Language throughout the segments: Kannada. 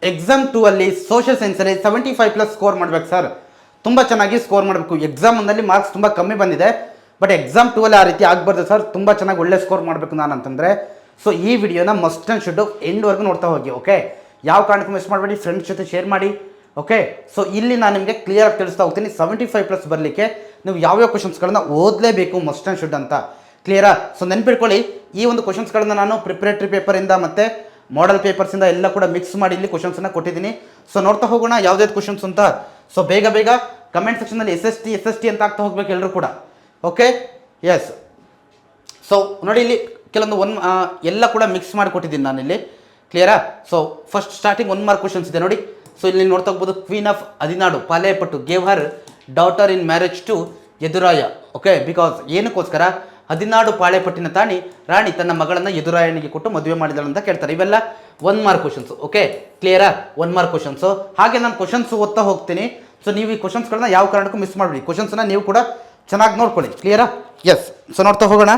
ಎಕ್ಸಾಮ್ 2 ಅಲ್ಲಿ ಸೋಷಿಯಲ್ ಸೈನ್ಸಲ್ಲಿ 75+ ಸ್ಕೋರ್ ಮಾಡ್ಬೇಕು ಸರ್. ತುಂಬ ಚೆನ್ನಾಗಿ ಸ್ಕೋರ್ ಮಾಡಬೇಕು. ಎಕ್ಸಾಮ್ 1 ಮಾರ್ಕ್ಸ್ ತುಂಬ ಕಮ್ಮಿ ಬಂದಿದೆ, ಬಟ್ ಎಕ್ಸಾಮ್ 2 ಅಲ್ಲಿ ಆ ರೀತಿ ಆಗಬಾರ್ದು ಸರ್. ತುಂಬ ಚೆನ್ನಾಗಿ ಒಳ್ಳೆ ಸ್ಕೋರ್ ಮಾಡಬೇಕು ನಾನು ಅಂತಂದರೆ. ಸೊ ಈ ವಿಡಿಯೋನ ಮಸ್ಟ್ ಆ್ಯಂಡ್ ಶುಡ್ ಎಂಡ್ವರೆಗೂ ನೋಡ್ತಾ ಹೋಗಿ. ಓಕೆ, ಯಾವ ಕಾರಣಕ್ಕೂ ಮಿಸ್ ಮಾಡಬೇಡಿ, ಫ್ರೆಂಡ್ಸ್ ಜೊತೆ ಶೇರ್ ಮಾಡಿ. ಓಕೆ, ಸೊ ಇಲ್ಲಿ ನಾನು ನಿಮಗೆ ಕ್ಲಿಯರಾಗಿ ತಿಳಿಸ್ತಾ ಹೋಗ್ತೀನಿ. 75+ ಬರಲಿಕ್ಕೆ ನೀವು ಯಾವ್ಯಾವ ಕ್ವಶನ್ಸ್ಗಳನ್ನ ಓದಲೇಬೇಕು ಮಸ್ಟ್ ಆ್ಯಂಡ್ ಶುಡ್ ಅಂತ. ಕ್ಲಿಯರಾ? ಸೊ ನೆನ್ಪಿಟ್ಕೊಳ್ಳಿ, ಈ ಒಂದು ಕ್ವಶನ್ಸ್ಗಳನ್ನ ನಾನು ಪ್ರಿಪ್ರೇಟರಿ ಪೇಪರಿಂದ ಮತ್ತು ಮಾಡಲ್ ಪೇಪರ್ಸಿಂದ ಎಲ್ಲ ಕೂಡ ಮಿಕ್ಸ್ ಮಾಡಿ ಇಲ್ಲಿ ಕ್ವಶನ್ಸನ್ನು ಕೊಟ್ಟಿದ್ದೀನಿ. ಸೊ ನೋಡ್ತಾ ಹೋಗೋಣ ಯಾವ್ದಾವ್ದು ಕ್ವಶನ್ಸ್ ಅಂತ. ಸೊ ಬೇಗ ಬೇಗ ಕಮೆಂಟ್ ಸೆಕ್ಷನಲ್ಲಿ ಎಸ್ ಟಿ ಅಂತ ಆಗ್ತಾ ಹೋಗ್ಬೇಕು ಎಲ್ಲರೂ ಕೂಡ. Okay, S. ಸೊ ನೋಡಿ, ಇಲ್ಲಿ ಕೆಲವೊಂದು ಎಲ್ಲ ಕೂಡ ಮಿಕ್ಸ್ ಮಾಡಿ ಕೊಟ್ಟಿದ್ದೀನಿ ನಾನಿಲ್ಲಿ. ಕ್ಲಿಯರಾ? So first starting 1 mark questions ಇದೆ ನೋಡಿ. ಸೊ ಇಲ್ಲಿ ನೋಡ್ತಾ ಹೋಗ್ಬೋದು. ಕ್ವೀನ್ ಆಫ್ ಅದಿನಾಡು ಪಾಲೇಪಟ್ಟು gave her daughter in marriage to Yaduraya. Okay, because ಏನಕ್ಕೋಸ್ಕರ ಹದಿನಾಡು ಪಾಳೆಪಟ್ಟಿನ ರಾಣಿ ತನ್ನ ಮಗಳನ್ನು ಯದುರಾಯನಿಗೆ ಕೊಟ್ಟು ಮದುವೆ ಮಾಡಿದಳು ಅಂತ ಕೇಳ್ತಾರೆ. ಇವೆಲ್ಲ 1 ಮಾರ್ಕ್ ಕ್ವಶನ್ಸ್. ಓಕೆ, ಕ್ಲಿಯರಾ? 1 ಮಾರ್ಕ್ ಕ್ವಶನ್ಸು. ಹಾಗೆ ನಾನು ಕ್ವಶನ್ಸ್ ಓದ್ತಾ ಹೋಗ್ತೀನಿ. ಸೊ ನೀವು ಈ ಕ್ವಶನ್ಸ್ಗಳನ್ನ ಯಾವ ಕಾರಣಕ್ಕೂ ಮಿಸ್ ಮಾಡಬೇಡಿ. ಕ್ವಶನ್ಸ್ನ ನೀವು ಕೂಡ ಚೆನ್ನಾಗಿ ನೋಡ್ಕೊಳ್ಳಿ. ಕ್ಲಿಯರಾ? ಎಸ್. ಸೊ ನೋಡ್ತಾ ಹೋಗೋಣ.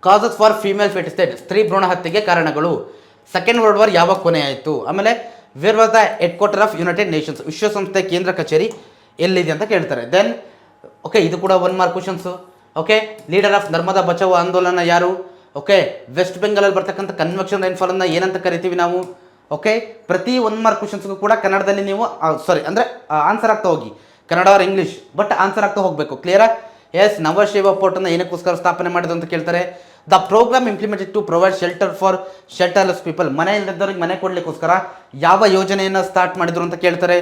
ಕಾಸಸ್ ಫಾರ್ ಫೀಮೇಲ್ ಫೆಟಿಸೈಡ್, ಸ್ತ್ರೀ ಭ್ರೂಣ ಹತ್ಯೆಗೆ ಕಾರಣಗಳು. ಸೆಕೆಂಡ್ ವರ್ಲ್ಡ್ ವಾರ್ ಯಾವಾಗ ಕೊನೆ ಆಯಿತು? ಆಮೇಲೆ where was the head quarter of United Nations, ವಿಶ್ವಸಂಸ್ಥೆ ಕೇಂದ್ರ ಕಚೇರಿ ಎಲ್ಲಿದೆ ಅಂತ ಕೇಳ್ತಾರೆ. ದೆನ್ ಓಕೆ, ಇದು ಕೂಡ 1 mark questions. Okay, leader of Narmada Bachao ಆಂದೋಲನ ಯಾರು? ಓಕೆ, ವೆಸ್ಟ್ ಬೆಂಗಾಲಲ್ಲಿ ಬರ್ತಕ್ಕಂಥ ಕನ್ವೆಕ್ಷನ್ ರೈನ್ಫಾಲನ್ನು ಏನಂತ ಕರಿತೀವಿ ನಾವು? ಓಕೆ, ಪ್ರತಿ 1 ಮಾರ್ಕ್ ಕ್ವಶನ್ಸ್ಗೂ ಕೂಡ ಕನ್ನಡದಲ್ಲಿ ನೀವು ಅಂದರೆ ಆನ್ಸರ್ ಆಗ್ತಾ ಹೋಗಿ, Kannada or English, but answer ಆಗ್ತಾ ಹೋಗಬೇಕು. ಕ್ಲಿಯರಾ? ಎಸ್. ನವಶಿವ ಪೋರ್ಟನ್ನು ಏನಕ್ಕೋಸ್ಕರ ಸ್ಥಾಪನೆ ಮಾಡಿದ್ರು ಅಂತ ಕೇಳ್ತಾರೆ. The programme implemented to provide shelter for shelterless people, ಮನೆ ಇಲ್ಲದವ್ರಿಗೆ ಮನೆ ಕೊಡಲಿಕ್ಕೋಸ್ಕರ ಯಾವ ಯೋಜನೆಯನ್ನು ಸ್ಟಾರ್ಟ್ ಮಾಡಿದ್ರು ಅಂತ ಕೇಳ್ತಾರೆ.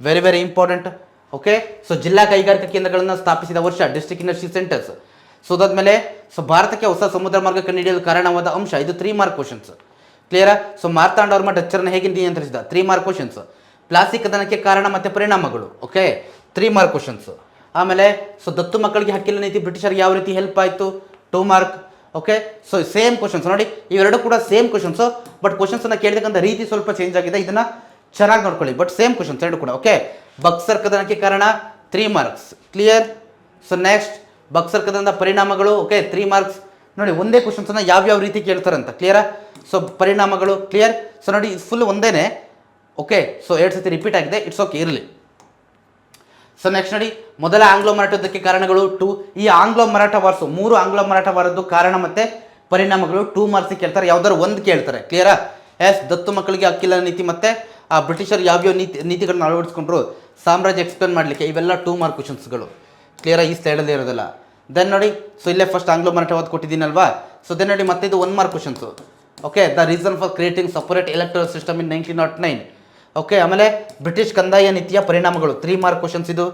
Very very important. Okay, so ಜಿಲ್ಲಾ ಕೈಗಾರಿಕಾ ಕೇಂದ್ರಗಳನ್ನು ಸ್ಥಾಪಿಸಿದ ವರ್ಷ, ಡಿಸ್ಟ್ರಿಕ್ಟ್ ಇಂಡಸ್ಟ್ರಿ ಸೆಂಟರ್ಸ್. ಸೊ ಅದಾದ್ಮೇಲೆ ಸೊ ಭಾರತಕ್ಕೆ ಹೊಸ ಸಮುದ್ರ ಮಾರ್ಗ ಕಂಡುಹಿಡಿಯಲು ಕಾರಣವಾದ ಅಂಶ, ಇದು 3 ಮಾರ್ಕ್ ಕ್ವಶನ್ಸ್. ಕ್ಲಿಯರಾ? ಸೊ ಮಾರ್ತಾಂಡವರ್ಮ ಡಚ್ಚರನ್ನು ಹೇಗೆ ನಿಯಂತ್ರಿಸಿದ? 3 ಮಾರ್ಕ್ ಕ್ವಶನ್ಸ್. ಪ್ಲಾಸ್ಟಿಕ್ ಕದನಕ್ಕೆ ಕಾರಣ ಮತ್ತು ಪರಿಣಾಮಗಳು. Okay, 3 mark questions. ಆಮೇಲೆ ಸೊ ದತ್ತು ಮಕ್ಕಳಿಗೆ ಹಕ್ಕಿಲ್ಲ ನೀತಿ ಬ್ರಿಟಿಷರಿಗೆ ಯಾವ ರೀತಿ ಹೆಲ್ಪ್ ಆಯಿತು? 2 mark. Okay, so same questions ನೋಡಿ, ಇವೆರಡು ಕೂಡ ಸೇಮ್ ಕ್ವಶನ್ಸು, ಬಟ್ ಕ್ವಶನ್ಸನ್ನು ಕೇಳಿದಕ್ಕಂಥ ರೀತಿ ಸ್ವಲ್ಪ ಚೇಂಜ್ ಆಗಿದೆ. ಇದನ್ನು ಚೆನ್ನಾಗಿ ನೋಡ್ಕೊಳ್ಳಿ, ಬಟ್ ಸೇಮ್ ಕ್ವಶನ್ಸ್ ಎರಡು ಕೂಡ. ಓಕೆ, ಬಕ್ಸರ್ ಕದನಕ್ಕೆ ಕಾರಣ 3 marks. Clear? So next, Buxar ಕದನದ ಪರಿಣಾಮಗಳು. Okay, 3 marks. ನೋಡಿ, ಒಂದೇ ಕ್ವಶನ್ಸನ್ನು ಯಾವ್ಯಾವ ರೀತಿ ಕೇಳ್ತಾರಂತ. ಕ್ಲಿಯರಾ? ಸೊ ಪರಿಣಾಮಗಳು. ಕ್ಲಿಯರ್? ಸೊ ನೋಡಿ, ಫುಲ್ ಒಂದೇನೆ. ಓಕೆ, ಸೊ 2 ಸತಿ ರಿಪೀಟ್ ಆಗಿದೆ. ಇಟ್ಸ್ ಓಕೆ, ಇರಲಿ. ಸೊ ನೆಕ್ಸ್ಟ್ ನೋಡಿ, ಮೊದಲ ಆಂಗ್ಲೋ ಮರಾಠ ಯುದ್ಧಕ್ಕೆ ಕಾರಣಗಳು 2. ಈ Anglo Maratha wars 3 Anglo Maratha ವಾರದ್ದು ಕಾರಣ ಮತ್ತು ಪರಿಣಾಮಗಳು 2 ಮಾರ್ಕ್ಸಿಗೆ ಕೇಳ್ತಾರೆ. ಯಾವ್ದಾದ್ರು ಒಂದು ಕೇಳ್ತಾರೆ. ಕ್ಲಿಯರಾ? ಎಸ್. ದತ್ತು ಮಕ್ಕಳಿಗೆ ಹಕ್ಕಿಲ್ಲ ನೀತಿ ಮತ್ತು ಆ ಬ್ರಿಟಿಷರು ಯಾವ್ಯಾವ ನೀತಿಗಳನ್ನ ಅಳವಡಿಸ್ಕೊಂಡ್ರು ಸಾಮ್ರಾಜ್ಯ ಎಕ್ಸ್ಪ್ಲೇನ್ ಮಾಡಲಿಕ್ಕೆ, ಇವೆಲ್ಲ 2 ಮಾರ್ಕ್ ಕ್ವಶನ್ಸ್ಗಳು. ಕ್ಲಿಯರಾ? ಈ ಸ್ಲೈಡಲ್ಲಿ ಇರೋದಿಲ್ಲ. ದೆನ್ ನೋಡಿ, ಸೊ ಇಲ್ಲೇ ಫಸ್ಟ್ ಆಂಗ್ಲೋ ಮರಾಠ ಓದ್ ಕೊಟ್ಟಿದ್ದೀನಲ್ವಾ? ಸೊ ದೆನ್ ನೋಡಿ, ಮತ್ತೆ ಇದು 1 mark questions. Okay, the reason for creating separate electoral system in 1909. Okay, ಆಮೇಲೆ ಬ್ರಿಟಿಷ್ ಕಂದಾಯ ನೀತಿಯ ಪರಿಣಾಮಗಳು 3 ಮಾರ್ಕ್ ಕ್ವಶನ್ಸ್. ಇದು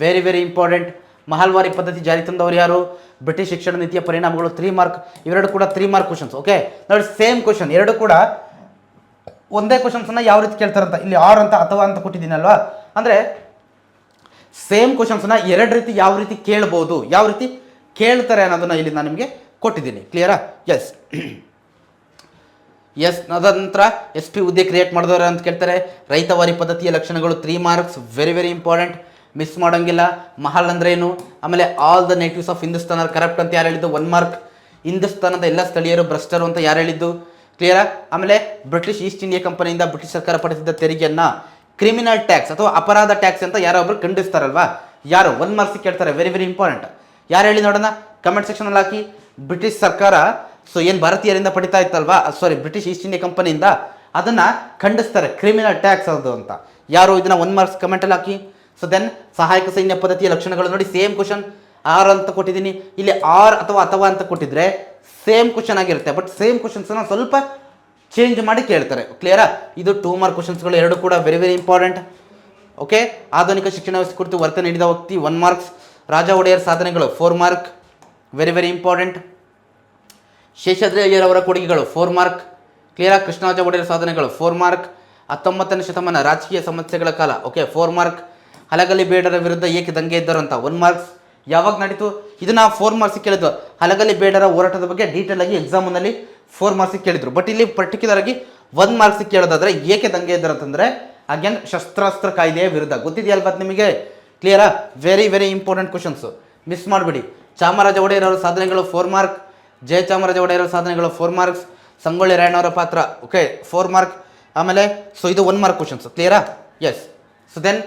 ವೆರಿ ವೆರಿ ಇಂಪಾರ್ಟೆಂಟ್. ಮಹಲ್ವಾರಿ ಪದ್ಧತಿ ಜಾರಿ ತಂದವರು ಯಾರು? ಬ್ರಿಟಿಷ್ ಶಿಕ್ಷಣ ನೀತಿಯ ಪರಿಣಾಮಗಳು 3 ಮಾರ್ಕ್. ಇವೆರಡು ಕೂಡ 3 ಮಾರ್ಕ್ ಕ್ವಶನ್ಸ್. ಓಕೆ, ನೋಡಿ ಸೇಮ್ ಕ್ವಶನ್, ಎರಡು ಕೂಡ ಒಂದೇ ಕ್ವಶನ್ಸನ್ನು ಯಾವ ರೀತಿ ಕೇಳ್ತಾರಂತ ಇಲ್ಲಿ 6 ಅಂತ ಅಥವಾ ಅಂತ ಕೊಟ್ಟಿದ್ದೀನಲ್ವಾ? ಅಂದರೆ ಸೇಮ್ ಕ್ವಶನ್ಸನ್ನ 2 ರೀತಿ ಯಾವ ರೀತಿ ಕೇಳ್ಬೋದು, ಯಾವ ರೀತಿ ಕೇಳ್ತಾರೆ ಅನ್ನೋದನ್ನು ಇಲ್ಲಿ ನಾನು ನಿಮಗೆ ಕೊಟ್ಟಿದ್ದೀನಿ. ಕ್ಲಿಯರಾ? ಎಸ್. ಎಸ್. ನಂತರ SP ಹುದ್ದೆ ಕ್ರಿಯೇಟ್ ಮಾಡಿದವರು ಅಂತ ಕೇಳ್ತಾರೆ. ರೈತವಾರಿ ಪದ್ಧತಿಯ ಲಕ್ಷಣಗಳು 3 marks. Very very important, miss ಮಾಡೋಂಗಿಲ್ಲ. ಮಹಲ್ ಅಂದ್ರೆ ಏನು? ಆಮೇಲೆ all the natives of Hindustan are corrupt ಅಂತ ಯಾರು ಹೇಳಿದ್ದು? 1 ಮಾರ್ಕ್. ಹಿಂದೂಸ್ತಾನದ ಎಲ್ಲ ಸ್ಥಳೀಯರು ಭ್ರಷ್ಟರು ಅಂತ ಯಾರು ಹೇಳಿದ್ದು? ಕ್ಲಿಯರಾ? ಆಮೇಲೆ ಬ್ರಿಟಿಷ್ ಈಸ್ಟ್ ಇಂಡಿಯಾ ಕಂಪನಿಯಿಂದ ಬ್ರಿಟಿಷ್ ಸರ್ಕಾರ ಪಡಿಸಿದ ತೆರಿಗೆಯನ್ನು ಕ್ರಿಮಿನಲ್ ಟ್ಯಾಕ್ಸ್ ಅಥವಾ ಅಪರಾಧ ಟ್ಯಾಕ್ಸ್ ಅಂತ ಯಾರೊಬ್ಬರು ಖಂಡಿಸ್ತಾರಲ್ವಾ? ಯಾರು? 1 ಮಾರ್ಕ್ಸಿಗೆ ಕೇಳ್ತಾರೆ. Very very important. ಯಾರು ಹೇಳಿ ನೋಡೋಣ, ಕಮೆಂಟ್ ಸೆಕ್ಷನಲ್ಲಿ ಹಾಕಿ. ಬ್ರಿಟಿಷ್ ಸರ್ಕಾರ ಸೊ ಏನು ಭಾರತೀಯರಿಂದ ಪಡಿತಾ ಇತ್ತಲ್ವಾ, ಸಾರಿ ಬ್ರಿಟಿಷ್ ಈಸ್ಟ್ ಇಂಡಿಯಾ ಕಂಪನಿಯಿಂದ, ಅದನ್ನು ಖಂಡಿಸ್ತಾರೆ, ಕ್ರಿಮಿನಲ್ ಟ್ಯಾಕ್ಸ್ ಅದು ಅಂತ. ಯಾರು? ಇದನ್ನು 1 ಮಾರ್ಕ್ಸ್ ಕಮೆಂಟಲ್ಲಿ ಹಾಕಿ. ಸೊ ದೆನ್ ಸಹಾಯಕ ಸೈನ್ಯ ಪದ್ಧತಿಯ ಲಕ್ಷಣಗಳು ನೋಡಿ, ಸೇಮ್ ಕ್ವಶನ್. 6 ಅಂತ ಕೊಟ್ಟಿದ್ದೀನಿ. ಇಲ್ಲಿ 6 ಅಥವಾ ಅಂತ ಕೊಟ್ಟಿದ್ರೆ ಸೇಮ್ ಕ್ವಶನ್ ಆಗಿರುತ್ತೆ, ಬಟ್ ಸೇಮ್ ಕ್ವಶನ್ಸನ್ನು ಸ್ವಲ್ಪ ಚೇಂಜ್ ಮಾಡಿ ಕೇಳ್ತಾರೆ. ಕ್ಲಿಯರಾ? ಇದು 2 ಮಾರ್ಕ್ ಕ್ವಶನ್ಸ್ಗಳು, ಎರಡು ಕೂಡ ವೆರಿ ವೆರಿ ಇಂಪಾರ್ಟೆಂಟ್. ಓಕೆ, ಆಧುನಿಕ ಶಿಕ್ಷಣ ವ್ಯವಸ್ಥೆ ಕುರಿತು ವರ್ತನೆ ನೀಡಿದ ವ್ಯಕ್ತಿ 1 ಮಾರ್ಕ್ಸ್. ರಾಜ ಒಡೆಯರ್ ಸಾಧನೆಗಳು 4 mark. Very very important. Seshadri Iyer ಕೊಡುಗೆಗಳು 4 ಮಾರ್ಕ್. ಕ್ಲಿಯರಾ? ಕೃಷ್ಣರಾಜ ಒಡೆಯರ್ ಸಾಧನೆಗಳು 4 ಮಾರ್ಕ್. 19ನೇ ಶತಮಾನ ರಾಜಕೀಯ ಸಮಸ್ಯೆಗಳ ಕಾಲ. Okay, 4 mark. ಹಲಗಲಿ ಬೇಡರ ವಿರುದ್ಧ ಏಕೆ ದಂಗೆ ಇದ್ದರು ಅಂತ 1 ಮಾರ್ಕ್ಸ್. ಯಾವಾಗ ನಡೀತು? ಇದನ್ನ 4 ಮಾರ್ಕ್ಸಿಗೆ ಕೇಳಿದ್ವು. ಹಲಗಲಿ ಬೇಡರ ಹೋರಾಟದ ಬಗ್ಗೆ ಡೀಟೇಲ್ ಆಗಿ ಎಕ್ಸಾಮ್ನಲ್ಲಿ 4 ಮಾರ್ಕ್ಸಿಗೆ ಕೇಳಿದ್ರು. ಬಟ್ ಇಲ್ಲಿ ಪರ್ಟಿಕ್ಯುಲರ್ ಆಗಿ 1 ಮಾರ್ಕ್ಸಿಗೆ ಕೇಳೋದಾದ್ರೆ ಏಕೆ ದಂಗೆ ಇದ್ದರು ಅಂತಂದ್ರೆ ಅಗೇನ್ ಶಸ್ತ್ರಾಸ್ತ್ರ ಕಾಯ್ದೆಯ ವಿರುದ್ಧ. ಗೊತ್ತಿದೆಯಲ್ವಾ ನಿಮಗೆ? ಕ್ಲಿಯರಾ? Very very important questions, miss ಮಾಡಬೇಡಿ. ಚಾಮರಾಜ ಒಡೆಯರ್ ಅವರ ಸಾಧನೆಗಳು 4 ಮಾರ್ಕ್. ಜಯಚಾಮರಾಜ ಒಡೆಯರ್ ಸಾಧನೆಗಳು 4 ಮಾರ್ಕ್ಸ್. ಸಂಗೊಳ್ಳಿ ರಾಯಣ್ಣವರ ಪಾತ್ರ ಓಕೆ 4 ಮಾರ್ಕ್. ಆಮೇಲೆ ಸೊ ಇದು 1 ಮಾರ್ಕ್ ಕ್ವಶನ್ಸ್, ಕ್ಲಿಯರಾ? ಎಸ್. ಸೊ ದೆನ್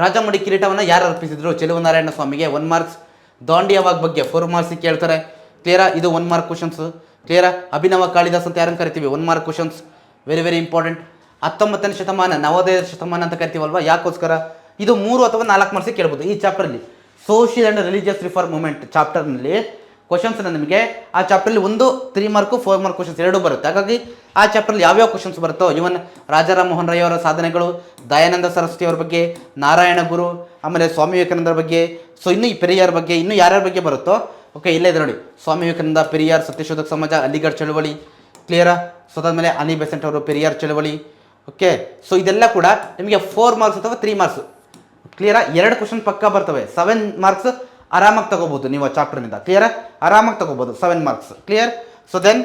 ರಾಜಮುಡಿ ಕಿರೀಟವನ್ನು ಯಾರು ಅರ್ಪಿಸಿದ್ರು? ಚೆಲುವನಾರಾಯಣ ಸ್ವಾಮಿಗೆ, 1 ಮಾರ್ಕ್ಸ್. ದಾಂಡಿಯಾವಾಗ್ ಬಗ್ಗೆ 4 ಮಾರ್ಕ್ಸಿಗೆ ಕೇಳ್ತಾರೆ, ಕ್ಲಿಯರಾ? ಇದು 1 ಮಾರ್ಕ್ ಕ್ವಶನ್ಸ್, ಕ್ಲಿಯರಾ? ಅಭಿನವ ಕಾಳಿದಾಸ್ ಅಂತ ಯಾರನ್ನು ಕರಿತೀವಿ? 1 mark questions, very very important. 19ನೇ ಶತಮಾನ, ನವೋದಯ ಶತಮಾನ ಅಂತ ಕರಿತೀವಲ್ವಾ, ಯಾಕೋಸ್ಕರ? ಇದು 3 ಅಥವಾ 4 ಮಾರ್ಕ್ಸಿಗೆ ಕೇಳ್ಬೋದು. ಈ ಚಾಪ್ಟರ್ಲಿ social and religious reform movement ಚಾಪ್ಟರ್ನಲ್ಲಿ ಕ್ವಶನ್ಸ್ನ ನಿಮಗೆ ಆ ಚಾಪ್ಟರ್ಲಿ 1 3 ಮಾರ್ಕು 4 ಮಾರ್ಕ್ ಕ್ವಶನ್ಸ್ ಎರಡೂ ಬರುತ್ತೆ. ಹಾಗಾಗಿ ಆ ಚಾಪ್ಟರ್ಲಿ ಯಾವ್ಯಾವ ಕ್ವಶನ್ಸ್ ಬರುತ್ತೋ, ಇವನ್ ರಾಜಾರಾಮ್ ಮೋಹನ್ ರಾಯ್ ಅವರ ಸಾಧನೆಗಳು, ದಯಾನಂದ ಸರಸ್ವತಿ ಅವ್ರ ಬಗ್ಗೆ, ನಾರಾಯಣ ಗುರು, ಆಮೇಲೆ ಸ್ವಾಮಿ ವಿವೇಕಾನಂದರ ಬಗ್ಗೆ, ಸೊ ಇನ್ನು ಈ ಪೆರಿಯಾರ್ ಬಗ್ಗೆ, ಇನ್ನೂ ಯಾರ್ಯಾರ ಬಗ್ಗೆ ಬರುತ್ತೋ, ಓಕೆ ಇಲ್ಲೇ ಇದೆ ನೋಡಿ, ಸ್ವಾಮಿ ವಿವೇಕಾನಂದ, ಪೆರಿಯಾರ್, ಸತ್ಯಶೋಧಕ ಸಮಾಜ, ಅಲಿಗಢ ಚಳವಳಿ, ಕ್ಲಿಯರಾ? ಸೊ ಅದಾದಮೇಲೆ ಅನಿ ಬೆಸೆಂಟ್ ಅವರು, ಪೆರಿಯಾರ್ ಚಳವಳಿ, ಓಕೆ. ಸೊ ಇದೆಲ್ಲ ಕೂಡ ನಿಮಗೆ 4 ಮಾರ್ಕ್ಸ್ ಅಥವಾ 3 ಮಾರ್ಕ್ಸ್, ಕ್ಲಿಯರಾ? 2 ಕ್ವಶನ್ ಪಕ್ಕ ಬರ್ತವೆ. 7 ಮಾರ್ಕ್ಸ್ ಆರಾಮಾಗಿ ತಗೋಬೋದು ನೀವು ಆ ಚಾಪ್ಟರ್ನಿಂದ, ಕ್ಲಿಯರಾ? ಆರಾಮಾಗಿ ತಗೋಬೋದು 7 ಮಾರ್ಕ್ಸ್, ಕ್ಲಿಯರ್? ಸೊ ದೆನ್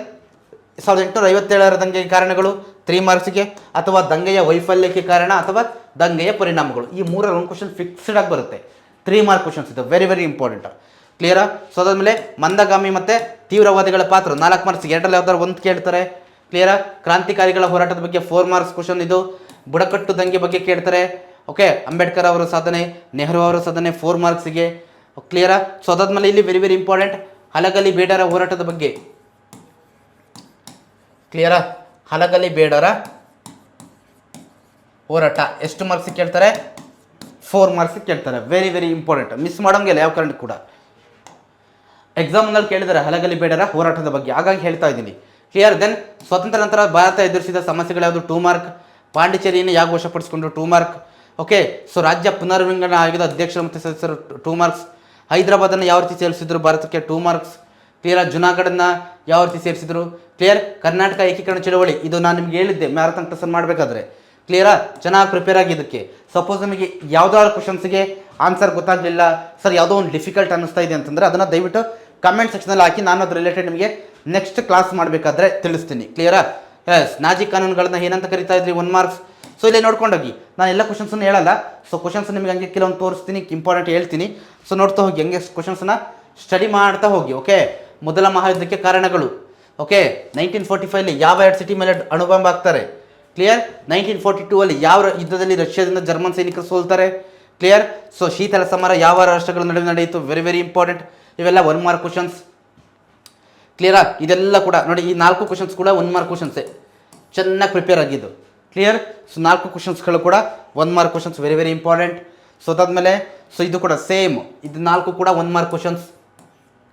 1857 ದಂಗೆಯ ಕಾರಣಗಳು 3 ಮಾರ್ಕ್ಸಿಗೆ, ಅಥವಾ ದಂಗೆಯ ವೈಫಲ್ಯಕ್ಕೆ ಕಾರಣ, ಅಥವಾ ದಂಗೆಯ ಪರಿಣಾಮಗಳು, ಈ 3 ಒಂದು ಕ್ವಶನ್ ಫಿಕ್ಸ್ಡ್ ಆಗಿ ಬರುತ್ತೆ. 3 ಮಾರ್ಕ್ ಕ್ವಶನ್ಸ್ ಇದು, ವೆರಿ ವೆರಿ ಇಂಪಾರ್ಟೆಂಟ್, ಕ್ಲಿಯರಾ? ಸೊ ಅದಾದಮೇಲೆ ಮಂದಗಾಮಿ ಮತ್ತು ತೀವ್ರವಾದಿಗಳ ಪಾತ್ರ 4 ಮಾರ್ಕ್ಸಿಗೆ, 2ರಲ್ಲಿ ಯಾವ್ದಾರು ಒಂದು ಕೇಳ್ತಾರೆ, ಕ್ಲಿಯರಾ? ಕ್ರಾಂತಿಕಾರಿಗಳ ಹೋರಾಟದ ಬಗ್ಗೆ 4 ಮಾರ್ಕ್ಸ್ ಕ್ವಶನ್ ಇದು. ಬುಡಕಟ್ಟು ದಂಗೆ ಬಗ್ಗೆ ಕೇಳ್ತಾರೆ, ಓಕೆ. ಅಂಬೇಡ್ಕರ್ ಅವರ ಸಾಧನೆ, ನೆಹರು ಅವರ ಸಾಧನೆ 4 ಮಾರ್ಕ್ಸಿಗೆ, ಕ್ಲಿಯರಾ? ಸೊ ಅದಾದ್ಮೇಲೆ ಇಲ್ಲಿ ವೆರಿ ವೆರಿ ಇಂಪಾರ್ಟೆಂಟ್, ಹಲಗಲಿ ಬೇಡರ ಹೋರಾಟದ ಬಗ್ಗೆ, ಕ್ಲಿಯರಾ? ಹಲಗಲಿ ಬೇಡರ ಹೋರಾಟ ಎಷ್ಟು ಮಾರ್ಕ್ಸಿಗೆ ಕೇಳ್ತಾರೆ? 4 ಮಾರ್ಕ್ಸಿಗೆ ಕೇಳ್ತಾರೆ, ವೆರಿ ವೆರಿ ಇಂಪಾರ್ಟೆಂಟ್, ಮಿಸ್ ಮಾಡೋಂಗಿಲ್ಲ ಯಾವ ಕಾರಣಕ್ಕೂ ಕೂಡ. ಎಕ್ಸಾಮ್ನಲ್ಲಿ ಕೇಳಿದ್ದಾರೆ ಹಲಗಲಿ ಬೇಡರ ಹೋರಾಟದ ಬಗ್ಗೆ, ಹಾಗಾಗಿ ಹೇಳ್ತಾ ಇದ್ದೀನಿ, ಕ್ಲಿಯರ್? ದೆನ್ ಸ್ವಾತಂತ್ರ್ಯ ನಂತರ ಭಾರತ ಎದುರಿಸಿದ ಸಮಸ್ಯೆಗಳು ಯಾವುದು? 2 ಮಾರ್ಕ್. ಪಾಂಡಿಚೇರಿಯನ್ನು ಯಾಕೆ ವಶಪಡಿಸಿಕೊಂಡ್ರು? 2 ಮಾರ್ಕ್, ಓಕೆ. ಸೊ ರಾಜ್ಯ ಪುನರ್ವಿಂಗಡಣೆ ಆಯೋಗದ ಅಧ್ಯಕ್ಷರು ಮತ್ತು ಸದಸ್ಯರು 2 ಮಾರ್ಕ್ಸ್. ಹೈದರಾಬಾದನ್ನು ಯಾವ ರೀತಿ ಸೇರಿಸಿದ್ರು ಭಾರತಕ್ಕೆ? 2 ಮಾರ್ಕ್ಸ್, ಕ್ಲಿಯರ್? ಜುನಾಗಢನ್ನು ಯಾವ ರೀತಿ ಸೇರಿಸಿದ್ರು? ಕ್ಲಿಯರ್? ಕರ್ನಾಟಕ ಏಕೀಕರಣ ಚಳವಳಿ, ಇದು ನಾನು ನಿಮ್ಗೆ ಹೇಳಿದ್ದೆ ಮ್ಯಾರಥಾನ್ ಕ್ಲಾಸನ್ನು ಮಾಡಬೇಕಾದ್ರೆ, ಕ್ಲಿಯರಾ? ಚೆನ್ನಾಗಿ ಪ್ರಿಪೇರ್ ಆಗಿ ಇದಕ್ಕೆ. ಸಪೋಸ್ ನಿಮಗೆ ಯಾವುದಾದ್ರು ಕ್ವಶನ್ಸ್ಗೆ ಆನ್ಸರ್ ಗೊತ್ತಾಗಲಿಲ್ಲ, ಸರ್ ಯಾವುದೋ ಒಂದು ಡಿಫಿಕಲ್ಟ್ ಅನ್ನಿಸ್ತಾ ಇದೆ ಅಂತಂದರೆ ಅದನ್ನು ದಯವಿಟ್ಟು ಕಮೆಂಟ್ ಸೆಕ್ಷನಲ್ಲಿ ಹಾಕಿ, ನಾನು ಅದ್ರ ರಿಲೇಟೆಡ್ ನಿಮಗೆ ನೆಕ್ಸ್ಟ್ ಕ್ಲಾಸ್ ಮಾಡಬೇಕಾದ್ರೆ ತಿಳಿಸ್ತೀನಿ, ಕ್ಲಿಯರಾ? ಎಸ್. ನಾಜಿ ಕಾನೂನುಗಳನ್ನ ಏನಂತ ಕರಿತಾ ಇದ್ರಿ? 1 ಮಾರ್ಕ್ಸ್. ಸೊ ಇಲ್ಲೇ ನೋಡ್ಕೊಂಡೋಗಿ, ನಾನು ಎಲ್ಲ ಕ್ವಶನ್ಸನ್ನು ಹೇಳಲ್ಲ, ಸೊ ಕ್ವಶನ್ಸ್ ನಿಮಗೆ ಹಂಗೆ ಕೆಲವೊಂದು ತೋರಿಸ್ತೀನಿ, ಇಂಪಾರ್ಟೆಂಟ್ ಹೇಳ್ತೀನಿ, ಸೊ ನೋಡ್ತಾ ಹೋಗಿ, ಹಂಗೆ ಕ್ವಶನ್ಸನ್ನ ಸ್ಟಡಿ ಮಾಡ್ತಾ ಹೋಗಿ, ಓಕೆ. ಮೊದಲ ಮಹಾಯುದ್ಧಕ್ಕೆ ಕಾರಣಗಳು, ಓಕೆ. 1945 ಯಾವ 2 ಸಿಟಿ ಮೇಲೆ ಅಣುಬಾಂಬ್ ಹಾಕ್ತಾರೆ? ಕ್ಲಿಯರ್? 1942 ಯಾವ ಯುದ್ಧದಲ್ಲಿ ರಷ್ಯಾದಿಂದ ಜರ್ಮನ್ ಸೈನಿಕರು ಸೋಲ್ತಾರೆ? ಕ್ಲಿಯರ್? ಸೊ ಶೀತಲ ಸಮರ ಯಾವ ರಾಷ್ಟ್ರಗಳ ನಡುವೆ ನಡೆಯಿತು? ವೆರಿ ವೆರಿ ಇಂಪಾರ್ಟೆಂಟ್, ಇವೆಲ್ಲ 1 ಮಾರ್ಕ್ ಕ್ವಶನ್ಸ್, ಕ್ಲಿಯರಾ? ಇದೆಲ್ಲ ಕೂಡ ನೋಡಿ, ಈ 4 ಕ್ವಶನ್ಸ್ ಕೂಡ 1 ಮಾರ್ಕ್ ಕ್ವಶನ್ಸೇ, ಚೆನ್ನಾಗಿ ಪ್ರಿಪೇರ್ ಆಗಿದ್ದು, ಕ್ಲಿಯರ್? ಸೊ 4 ಕ್ವಶನ್ಸ್ಗಳು ಕೂಡ 1 mark questions, very very important. So ಅದಾದಮೇಲೆ ಸೊ ಇದು ಕೂಡ ಸೇಮ್, ಇದು 4 ಕೂಡ 1 ಮಾರ್ಕ್ ಕ್ವಶನ್ಸ್,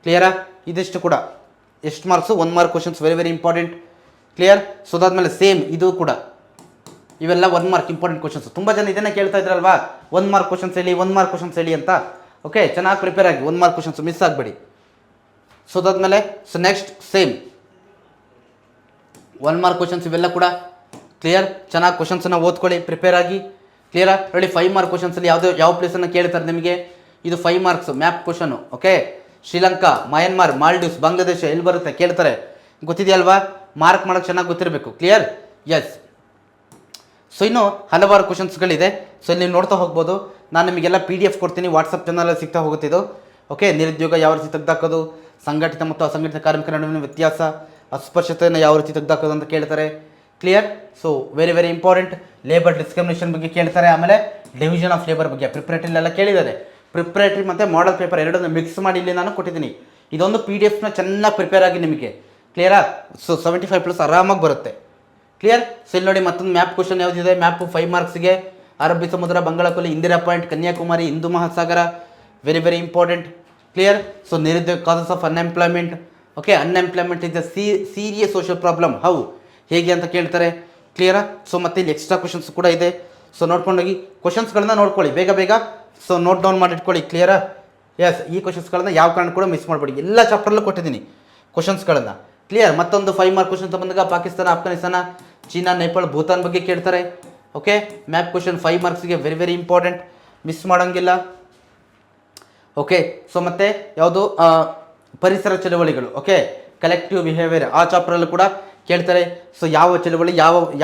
ಕ್ಲಿಯರಾ? ಇದಿಷ್ಟು ಕೂಡ ಎಷ್ಟು marks? 1 mark questions, very very important, clear? So ಅದಾದಮೇಲೆ ಸೇಮ್ ಇದು ಕೂಡ, ಇವೆಲ್ಲ 1 ಮಾರ್ಕ್ ಇಂಪಾರ್ಟೆಂಟ್ ಕ್ವಶನ್ಸ್. ತುಂಬ ಜನ ಇದನ್ನೇ ಕೇಳ್ತಾ ಇದ್ರಲ್ವಾ, 1 ಮಾರ್ಕ್ ಕ್ವಶನ್ಸ್ ಹೇಳಿ, 1 ಮಾರ್ಕ್ ಕ್ವಶನ್ಸ್ ಹೇಳಿ ಅಂತ, ಓಕೆ. ಚೆನ್ನಾಗಿ ಪ್ರಿಪೇರ್ ಆಗಿ, 1 ಮಾರ್ಕ್ ಕ್ವಶನ್ಸ್ ಮಿಸ್ ಆಗಬೇಡಿ. ಸೊ ಅದಾದಮೇಲೆ so next same 1 mark questions, ಇವೆಲ್ಲ ಕೂಡ ಕ್ಲಿಯರ್? ಚೆನ್ನಾಗಿ ಕ್ವಶನ್ಸನ್ನು ಓದ್ಕೊಳ್ಳಿ, ಪ್ರಿಪೇರ್ ಆಗಿ, ಕ್ಲಿಯರಾ? ನೋಡಿ 5 ಮಾರ್ಕ್ ಕ್ವಶನ್ಸಲ್ಲಿ ಯಾವ ಪ್ಲೇಸನ್ನು ಕೇಳ್ತಾರೆ ನಿಮಗೆ? ಇದು 5 marks map question, okay. Sri Lanka, Myanmar, Maldives, Bangladesh ಎಲ್ಲಿ ಬರುತ್ತೆ ಕೇಳ್ತಾರೆ, ಗೊತ್ತಿದೆಯಲ್ವಾ? ಮಾರ್ಕ್ ಮಾಡೋಕ್ಕೆ ಚೆನ್ನಾಗಿ ಗೊತ್ತಿರಬೇಕು, ಕ್ಲಿಯರ್? ಎಸ್. ಸೊ ಇನ್ನು ಹಲವಾರು ಕ್ವಶನ್ಸ್ಗಳಿದೆ, ಸೊ ಇಲ್ಲಿ ನೀವು ನೋಡ್ತಾ ಹೋಗ್ಬೋದು. ನಾನು ನಿಮಗೆಲ್ಲ PDF ಕೊಡ್ತೀನಿ, ವಾಟ್ಸಪ್ ಚಾನಲಲ್ಲಿ ಸಿಗ್ತಾ ಹೋಗುತ್ತಿದ್ದು, ಓಕೆ. ನಿರುದ್ಯೋಗ ಯಾವ ರೀತಿ ತೆಗೆದಾಕೋದು, ಸಂಘಟಿತ ಮತ್ತು ಅಸಂಘಟಿತ ಕಾರ್ಮಿಕರ ನಡುವಿನ ವ್ಯತ್ಯಾಸ, ಅಸ್ಪೃಶ್ಯತೆಯನ್ನು ಯಾವ ರೀತಿ ತೆಗೆದಾಕೋದು ಅಂತ ಕೇಳ್ತಾರೆ, clear? So very very important. Labour discrimination ಬಗ್ಗೆ ಕೇಳ್ತಾರೆ, ಆಮೇಲೆ ಡಿವಿಷನ್ ಆಫ್ ಲೇಬರ್ ಬಗ್ಗೆ ಪ್ರಿಪ್ರೇಟರಿಲೆಲ್ಲ ಕೇಳಿದ್ದಾರೆ. ಪ್ರಿಪ್ರೇಟರಿ ಮತ್ತು ಮಾಡಲ್ ಪೇಪರ್ ಎರಡನ್ನು ಮಿಕ್ಸ್ ಮಾಡಿ ಇಲ್ಲಿ ನಾನು ಕೊಟ್ಟಿದ್ದೀನಿ. ಇದೊಂದು PDF ಚೆನ್ನಾಗಿ ಪ್ರಿಪೇರ್ ಆಗಿ ನಿಮಗೆ, ಕ್ಲಿಯರಾ? ಸೊ 75+ ಆರಾಮಾಗಿ ಬರುತ್ತೆ, ಕ್ಲಿಯರ್? ಸೊ ಇಲ್ಲಿ ನೋಡಿ ಮತ್ತೊಂದು ಮ್ಯಾಪ್ ಕ್ವಶನ್ ಯಾವುದಿದೆ? ಮ್ಯಾಪು 5 ಮಾರ್ಕ್ಸ್ಗೆ, ಅರಬ್ಬಿ ಸಮುದ್ರ, ಬಂಗಾಳಕೊಲ್ಲಿ, ಇಂದಿರಾ ಪಾಯಿಂಟ್, ಕನ್ಯಾಕುಮಾರಿ, ಹಿಂದೂ ಮಹಾಸಾಗರ, very very important, clear? So ನಿರುದ್ಯೋಗ, causes of unemployment, okay. Unemployment is a serious social problem, how, ಹೇಗೆ ಅಂತ ಕೇಳ್ತಾರೆ, ಕ್ಲಿಯರಾ? ಸೊ ಮತ್ತೆ ಇಲ್ಲಿ ಎಕ್ಸ್ಟ್ರಾ ಕ್ವಶನ್ಸ್ ಕೂಡ ಇದೆ, ಸೊ ನೋಡ್ಕೊಂಡೋಗಿ ಕ್ವಶನ್ಸ್ಗಳನ್ನ ನೋಡ್ಕೊಳ್ಳಿ ಬೇಗ ಬೇಗ, ಸೊ ನೋಟ್ ಡೌನ್ ಮಾಡಿಟ್ಕೊಳ್ಳಿ, ಕ್ಲಿಯರಾ? ಎಸ್. ಈ ಕ್ವಶನ್ಸ್ಗಳನ್ನ ಯಾವ ಕಾರಣ ಕೂಡ ಮಿಸ್ ಮಾಡಬೇಡಿ, ಎಲ್ಲ ಚಾಪ್ಟರ್ಲ್ಲೂ ಕೊಟ್ಟಿದ್ದೀನಿ ಕ್ವಶನ್ಸ್ಗಳನ್ನು, ಕ್ಲಿಯರ್? ಮತ್ತೊಂದು 5 ಮಾರ್ಕ್ ಕ್ವಶನ್ ಬಂದಾಗ ಪಾಕಿಸ್ತಾನ, ಅಫ್ಘಾನಿಸ್ತಾನ, ಚೀನಾ, ನೇಪಾಳ, ಭೂತಾನ್ ಬಗ್ಗೆ ಕೇಳ್ತಾರೆ, ಓಕೆ. ಮ್ಯಾಪ್ ಕ್ವಶನ್ 5 ಮಾರ್ಕ್ಸ್ಗೆ, ವೆರಿ ವೆರಿ ಇಂಪಾರ್ಟೆಂಟ್, ಮಿಸ್ ಮಾಡೋಂಗಿಲ್ಲ, ಓಕೆ. ಸೊ ಮತ್ತೆ ಯಾವುದು ಪರಿಸರ ಚಳವಳಿಗಳು, ಓಕೆ. ಕಲೆಕ್ಟಿವ್ ಬಿಹೇವಿಯರ್, ಆ ಚಾಪ್ಟರಲ್ಲೂ ಕೂಡ ಕೇಳ್ತಾರೆ. ಸೊ ಯಾವ ಚಳವಳಿ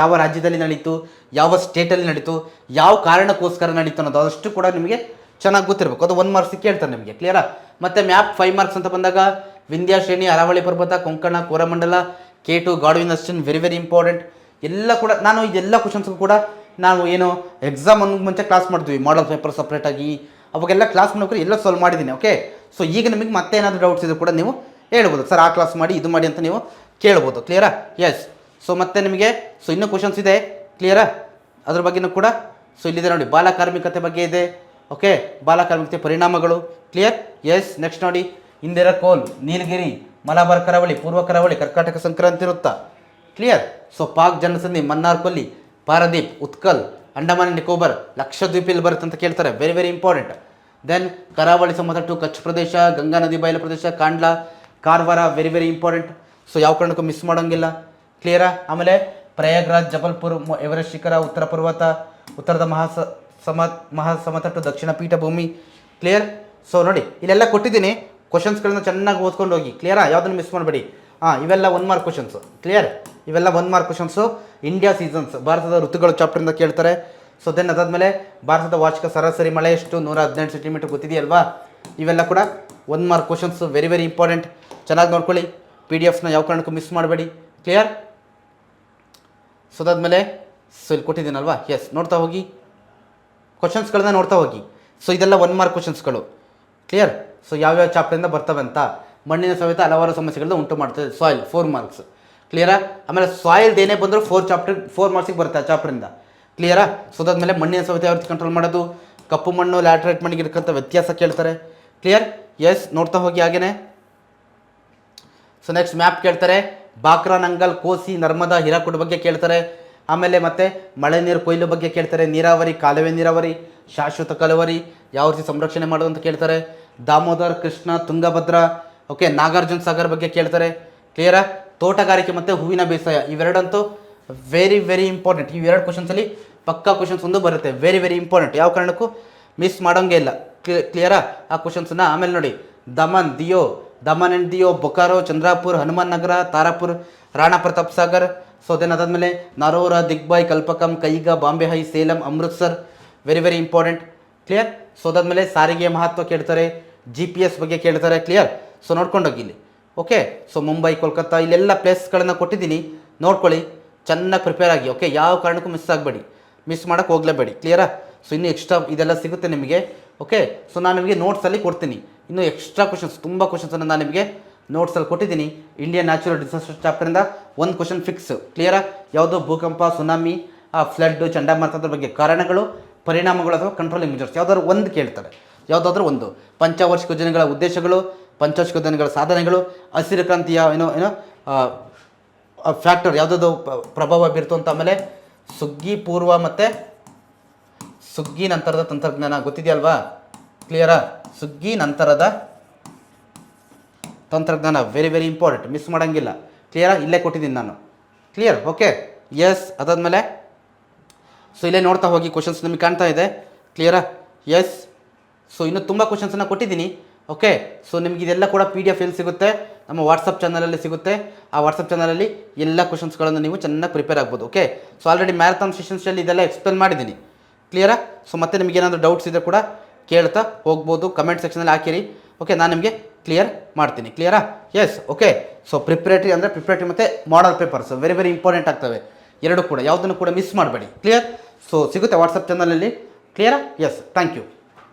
ಯಾವ ರಾಜ್ಯದಲ್ಲಿ ನಡೀತು, ಯಾವ ಸ್ಟೇಟಲ್ಲಿ ನಡೀತು, ಯಾವ ಕಾರಣಕ್ಕೋಸ್ಕರ ನಡೀತು ಅನ್ನೋದು ಅದಷ್ಟು ಕೂಡ ನಿಮಗೆ ಚೆನ್ನಾಗಿ ಗೊತ್ತಿರಬೇಕು, ಅದು 1 ಮಾರ್ಕ್ಸಿಗೆ ಕೇಳ್ತಾರೆ ನಿಮಗೆ, ಕ್ಲಿಯರಾ? ಮತ್ತು ಮ್ಯಾಪ್ 5 ಮಾರ್ಕ್ಸ್ ಅಂತ ಬಂದಾಗ ವಿಂಧ್ಯ ಶ್ರೇಣಿ, ಅರಾವಳಿ ಪರ್ವತ, Konkan, Coromandel, K2, Godwin Austin, very very important, ಎಲ್ಲ ಕೂಡ ನಾನು ಇದೆಲ್ಲ ಕ್ವಶನ್ಸ್ಗೂ ಕೂಡ ನಾವು ಏನು ಎಕ್ಸಾಮ್ ಮುಂಚೆ ಕ್ಲಾಸ್ ಮಾಡ್ತೀವಿ, ಮಾಡಲ್ ಪೇಪರ್ ಸಪ್ರೇಟಾಗಿ ಅವಾಗೆಲ್ಲ ಕ್ಲಾಸ್ ಮಾಡ್ಕೊಂಡು ಎಲ್ಲ ಸಾಲ್ವ್ ಮಾಡಿದ್ದೀನಿ. ಓಕೆ, ಸೊ ಈಗ ನಿಮಗೆ ಮತ್ತೆ ಏನಾದರೂ ಡೌಟ್ಸ್ ಇದ್ದರೂ ಕೂಡ ನೀವು ಹೇಳ್ಬೋದು, ಸರ್ ಆ ಕ್ಲಾಸ್ ಮಾಡಿ ಇದು ಮಾಡಿ ಅಂತ ನೀವು ಕೇಳ್ಬೋದು. ಕ್ಲಿಯರಾ? ಎಸ್. ಸೊ ಮತ್ತೆ ನಿಮಗೆ ಸೊ ಇನ್ನೂ ಕ್ವಶನ್ಸ್ ಇದೆ. ಕ್ಲಿಯರಾ? ಅದ್ರ ಬಗ್ಗೆನೂ ಕೂಡ ಸೊ ಇಲ್ಲಿದೆ ನೋಡಿ, ಬಾಲಕಾರ್ಮಿಕತೆ ಬಗ್ಗೆ ಇದೆ. ಓಕೆ, ಬಾಲಕಾರ್ಮಿಕತೆ ಪರಿಣಾಮಗಳು. ಕ್ಲಿಯರ್? ಎಸ್. ನೆಕ್ಸ್ಟ್ ನೋಡಿ, ಇಂದಿರಾ ಕೋಲ್, ನೀಲಗಿರಿ, ಮಲಬಾರ್ ಕರಾವಳಿ, ಪೂರ್ವ ಕರಾವಳಿ, ಕರ್ಕಾಟಕ ಸಂಕ್ರಾಂತಿ ವೃತ್ತ. ಕ್ಲಿಯರ್? ಸೊ ಪಾಕ್ ಜನಸಂಧಿ, ಮನ್ನಾರ್ ಕೊಲ್ಲಿ, ಪಾರದೀಪ್, ಉತ್ಕಲ್, ಅಂಡಮಾನ್ ನಿಕೋಬಾರ್, ಲಕ್ಷದ್ವೀಪಲ್ಲಿ ಬರುತ್ತೆ ಅಂತ ಕೇಳ್ತಾರೆ. Very very important. ದೆನ್ ಕರಾವಳಿ ಸಮತಟ್ಟು, ಕಚ್ ಪ್ರದೇಶ, ಗಂಗಾ ನದಿ ಬಯಲು ಪ್ರದೇಶ, Kandla, Karwar, very very important. So ಯಾವ ಕಾರಣಕ್ಕೂ ಮಿಸ್ ಮಾಡೋಂಗಿಲ್ಲ. ಕ್ಲಿಯರಾ? ಆಮೇಲೆ ಪ್ರಯಾಗ್ರಾಜ್, ಜಬಲ್ಪುರ್, ಎವರೆಸ್ಟ್ ಶಿಖರ, ಉತ್ತರ ಪರ್ವತ, ಉತ್ತರದ ಮಹಾಸಮತಟ್ಟು, ದಕ್ಷಿಣ ಪೀಠಭೂಮಿ. ಕ್ಲಿಯರ್? ಸೊ ನೋಡಿ ಇಲ್ಲೆಲ್ಲ ಕೊಟ್ಟಿದ್ದೀನಿ, ಕ್ವಶನ್ಸ್ಗಳನ್ನ ಚೆನ್ನಾಗಿ ಓದ್ಕೊಂಡು ಹೋಗಿ. ಕ್ಲಿಯರಾ? ಯಾವುದನ್ನು ಮಿಸ್ ಮಾಡಬೇಡಿ. ಇವೆಲ್ಲ 1 ಮಾರ್ಕ್ ಕ್ವಶನ್ಸು. ಕ್ಲಿಯರ್? ಇವೆಲ್ಲ 1 ಮಾರ್ಕ್ ಕ್ವಶನ್ಸು. ಇಂಡಿಯಾ ಸೀಸನ್ಸ್, ಭಾರತದ ಋತುಗಳು ಚಾಪ್ಟರಿಂದ ಕೇಳ್ತಾರೆ. ಸೊ ದೆನ್ ಅದಾದಮೇಲೆ ಭಾರತದ ವಾರ್ಷಿಕ ಸರಾಸರಿ ಮಳೆ ಎಷ್ಟು, 118 ಸೆಂಟಿಮೀಟರ್ ಗೊತ್ತಿದೆಯಲ್ವಾ? ಇವೆಲ್ಲ ಕೂಡ 1 mark questions. Very very important. ಚೆನ್ನಾಗಿ ನೋಡ್ಕೊಳ್ಳಿ. PDF ನ ಯಾವ ಕಾರಣಕ್ಕೂ ಮಿಸ್ ಮಾಡಬೇಡಿ. ಕ್ಲಿಯರ್? ಸೊ ಅದಾದಮೇಲೆ ಸೊ ಇಲ್ಲಿ ಕೊಟ್ಟಿದ್ದೀನಲ್ವಾ? ಎಸ್, ನೋಡ್ತಾ ಹೋಗಿ, ಕ್ವಶನ್ಸ್ಗಳನ್ನ ನೋಡ್ತಾ ಹೋಗಿ. ಸೊ ಇದೆಲ್ಲ 1 ಮಾರ್ಕ್ ಕ್ವಶನ್ಸ್ಗಳು. ಕ್ಲಿಯರ್? ಸೊ ಯಾವ್ಯಾವ ಚಾಪ್ಟರಿಂದ ಬರ್ತವೆ ಅಂತ. ಮಣ್ಣಿನ ಸವೆತ ಹಲವಾರು ಸಮಸ್ಯೆಗಳನ್ನ ಉಂಟು ಮಾಡ್ತದೆ. Soil 4 marks. ಕ್ಲಿಯರಾ? ಆಮೇಲೆ ಸಾಯಿಲ್ದು ಏನೇ ಬಂದರೂ 4 ಮಾರ್ಕ್ಸಿಗೆ ಬರುತ್ತೆ ಆ ಚಾಪ್ಟರಿಂದ. ಕ್ಲಿಯರಾ? ಸೊ ಅದಾದಮೇಲೆ ಮಣ್ಣಿನ ಸವೆತ ಯಾವ ರೀತಿ ಕಂಟ್ರೋಲ್ ಮಾಡೋದು, ಕಪ್ಪು ಮಣ್ಣು ಲ್ಯಾಟ್ರೈಟ್ ಮಣ್ಣಿಗೆ ಇರಕ್ಕಂಥ ವ್ಯತ್ಯಾಸ ಕೇಳ್ತಾರೆ. ಕ್ಲಿಯರ್? ಎಸ್, ನೋಡ್ತಾ ಹೋಗಿ. ಹಾಗೇನೆ ಸೊ ನೆಕ್ಸ್ಟ್ ಮ್ಯಾಪ್ ಕೇಳ್ತಾರೆ. ಬಾಕ್ರಾ, ನಂಗಲ್, ಕೋಸಿ, ನರ್ಮದಾ, ಹಿರಾಕುಡ್ ಬಗ್ಗೆ ಕೇಳ್ತಾರೆ. ಆಮೇಲೆ ಮತ್ತೆ ಮಳೆ ನೀರು ಕೊಯ್ಲು ಬಗ್ಗೆ ಕೇಳ್ತಾರೆ. ನೀರಾವರಿ, ಕಾಲುವೆ ನೀರಾವರಿ, ಶಾಶ್ವತ ಕಾಲುವರಿ ಯಾವ ರೀತಿ ಸಂರಕ್ಷಣೆ ಮಾಡೋದು ಅಂತ ಕೇಳ್ತಾರೆ. ದಾಮೋದರ್, ಕೃಷ್ಣ, ತುಂಗಭದ್ರಾ, ಓಕೆ, ನಾಗಾರ್ಜುನ ಸಾಗರ್ ಬಗ್ಗೆ ಕೇಳ್ತಾರೆ. ಕ್ಲಿಯರಾ? ತೋಟಗಾರಿಕೆ ಮತ್ತು ಹೂವಿನ ಬೇಸಾಯ, ಇವೆರಡಂತೂ ವೆರಿ ವೆರಿ ಇಂಪಾರ್ಟೆಂಟ್. ಈ 2 ಕ್ವಶನ್ಸಲ್ಲಿ ಪಕ್ಕಾ ಕ್ವಶನ್ಸ್ ಒಂದು ಬರುತ್ತೆ. ವೆರಿ ವೆರಿ ಇಂಪಾರ್ಟೆಂಟ್, ಯಾವ ಕಾರಣಕ್ಕೂ ಮಿಸ್ ಮಾಡೋಂಗೇ ಇಲ್ಲ. ಕ್ಲಿಯರಾ? ಆ ಕ್ವಶನ್ಸನ್ನ. ಆಮೇಲೆ ನೋಡಿ, Daman and Diu, Bokaro, Chandrapur, Hanuman Nagar, Tarapur, Rana Pratap Sagar. So then ಅದಾದಮೇಲೆ Narora, Digboi, Kalpakkam, Kaiga, Bombay High, Salem, Amritsar. Very very important. Clear? So ಅದಾದಮೇಲೆ ಸಾರಿಗೆಯ ಮಹತ್ವ ಕೇಳ್ತಾರೆ. GPS ಬಗ್ಗೆ ಕೇಳ್ತಾರೆ. ಕ್ಲಿಯರ್? ಸೊ ನೋಡ್ಕೊಂಡೋಗಿ ಇಲ್ಲಿ. ಓಕೆ, ಸೊ ಮುಂಬೈ, ಕೋಲ್ಕತ್ತಾ, ಇಲ್ಲೆಲ್ಲ ಪ್ಲೇಸ್ಗಳನ್ನು ಕೊಟ್ಟಿದ್ದೀನಿ, ನೋಡ್ಕೊಳ್ಳಿ. ಚೆನ್ನಾಗಿ ಪ್ರಿಪೇರ್ ಆಗಿ. ಓಕೆ, ಯಾವ ಕಾರಣಕ್ಕೂ ಮಿಸ್ ಆಗಬೇಡಿ, ಮಿಸ್ ಮಾಡೋಕ್ಕೆ ಹೋಗಲೇಬೇಡಿ. ಕ್ಲಿಯರಾ? ಸೊ ಇನ್ನೂ ಎಕ್ಸ್ಟ್ರಾ ಇದೆಲ್ಲ ಸಿಗುತ್ತೆ ನಿಮಗೆ. ಓಕೆ, ಸೊ ನಾನು ನಿಮಗೆ ನೋಟ್ಸಲ್ಲಿ ಕೊಡ್ತೀನಿ. ಇನ್ನೂ ಎಕ್ಸ್ಟ್ರಾ ಕ್ವಶನ್ಸ್, ತುಂಬ ಕ್ವಶನ್ಸನ್ನು ನಾನು ನಿಮಗೆ ನೋಟ್ಸಲ್ಲಿ ಕೊಟ್ಟಿದ್ದೀನಿ. ಇಂಡಿಯನ್ ನ್ಯಾಚುರಲ್ ಡಿಸಾಸ್ಟರ್ ಚಾಪ್ಟರಿಂದ 1 ಕ್ವಶನ್ ಫಿಕ್ಸ್. ಕ್ಲಿಯರಾ? ಯಾವುದೋ ಭೂಕಂಪ, ಸುನಾಮಿ, ಫ್ಲಡ್, ಚಂಡಮಾರುತದ ಬಗ್ಗೆ ಕಾರಣಗಳು, ಪರಿಣಾಮಗಳು ಅಥವಾ ಕಂಟ್ರೋಲಿಂಗ್ ಮೆಜರ್ಸ್ ಯಾವುದಾದ್ರು ಒಂದು ಕೇಳ್ತಾರೆ. ಯಾವುದಾದ್ರೂ ಒಂದು. ಪಂಚವಾರ್ಷಿಕ ಯೋಜನೆಗಳ ಉದ್ದೇಶಗಳು, ಪಂಚವಾರ್ಷಿಕ ಯೋಜನೆಗಳ ಸಾಧನೆಗಳು, ಹಸಿರು ಕ್ರಾಂತಿಯ ಫ್ಯಾಕ್ಟರ್ ಯಾವುದಾದ್ರು ಪ್ರಭಾವ ಬೀರ್ತು ಅಂತ. ಆಮೇಲೆ ಸುಗ್ಗಿ ಪೂರ್ವ ಮತ್ತು ಸುಗ್ಗಿ ನಂತರದ ತಂತ್ರಜ್ಞಾನ ಗೊತ್ತಿದೆಯಲ್ವಾ? ಕ್ಲಿಯರಾ? ಸುಗ್ಗಿ ನಂತರದ ತಂತ್ರಜ್ಞಾನ ವೆರಿ ವೆರಿ ಇಂಪಾರ್ಟೆಂಟ್, ಮಿಸ್ ಮಾಡೋಂಗಿಲ್ಲ. ಕ್ಲಿಯರಾ? ಇಲ್ಲೇ ಕೊಟ್ಟಿದ್ದೀನಿ ನಾನು. ಕ್ಲಿಯರ್? Okay, yes. ಅದಾದಮೇಲೆ ಸೊ ಇಲ್ಲೇ ನೋಡ್ತಾ ಹೋಗಿ, ಕ್ವಶನ್ಸ್ ನಿಮಗೆ ಕಾಣ್ತಾ ಇದೆ. ಕ್ಲಿಯರಾ? ಎಸ್. ಸೊ ಇನ್ನೂ ತುಂಬ ಕ್ವಶನ್ಸನ್ನು ಕೊಟ್ಟಿದ್ದೀನಿ. ಓಕೆ, ಸೊ ನಿಮಗೆ ಇದೆಲ್ಲ ಕೂಡ PDF ಎಲ್ಲಿ ಸಿಗುತ್ತೆ? ನಮ್ಮ ವಾಟ್ಸಪ್ ಚಾನಲಲ್ಲಿ ಸಿಗುತ್ತೆ. ಆ ವಾಟ್ಸಪ್ ಚಾನಲಲ್ಲಿ ಎಲ್ಲ ಕ್ವಶನ್ಸ್ಗಳನ್ನು ನೀವು ಚೆನ್ನಾಗಿ ಪ್ರಿಪೇರ್ ಆಗ್ಬೋದು. ಓಕೆ, ಸೊ ಆಲ್ರೆಡಿ ಮ್ಯಾರಥಾನ್ ಸೆಷನ್ಸಲ್ಲಿ ಇದೆಲ್ಲ ಎಕ್ಸ್ಪ್ಲೇನ್ ಮಾಡಿದ್ದೀನಿ. ಕ್ಲಿಯರಾ? ಸೊ ಮತ್ತೆ ನಿಮಗೆ ಏನಾದರೂ ಡೌಟ್ಸ್ ಇದ್ದರೆ ಕೂಡ ಕೇಳ್ತಾ ಹೋಗ್ಬೋದು, ಕಮೆಂಟ್ ಸೆಕ್ಷನಲ್ಲಿ ಹಾಕಿರಿ. ಓಕೆ, ನಾನು ನಿಮಗೆ ಕ್ಲಿಯರ್ ಮಾಡ್ತೀನಿ. ಕ್ಲಿಯರಾ? ಎಸ್. ಓಕೆ, ಸೊ ಪ್ರಿಪ್ರೇಟರಿ ಮತ್ತು ಮಾಡಲ್ ಪೇಪರ್ಸ್ ವೆರಿ ವೆರಿ ಇಂಪಾರ್ಟೆಂಟ್ ಆಗ್ತವೆ. 2 ಕೂಡ, ಯಾವುದನ್ನು ಕೂಡ ಮಿಸ್ ಮಾಡಬೇಡಿ. ಕ್ಲಿಯರ್? ಸೊ ಸಿಗುತ್ತೆ ವಾಟ್ಸಪ್ ಚಾನಲಲ್ಲಿ. ಕ್ಲಿಯರಾ? ಎಸ್. Thank you.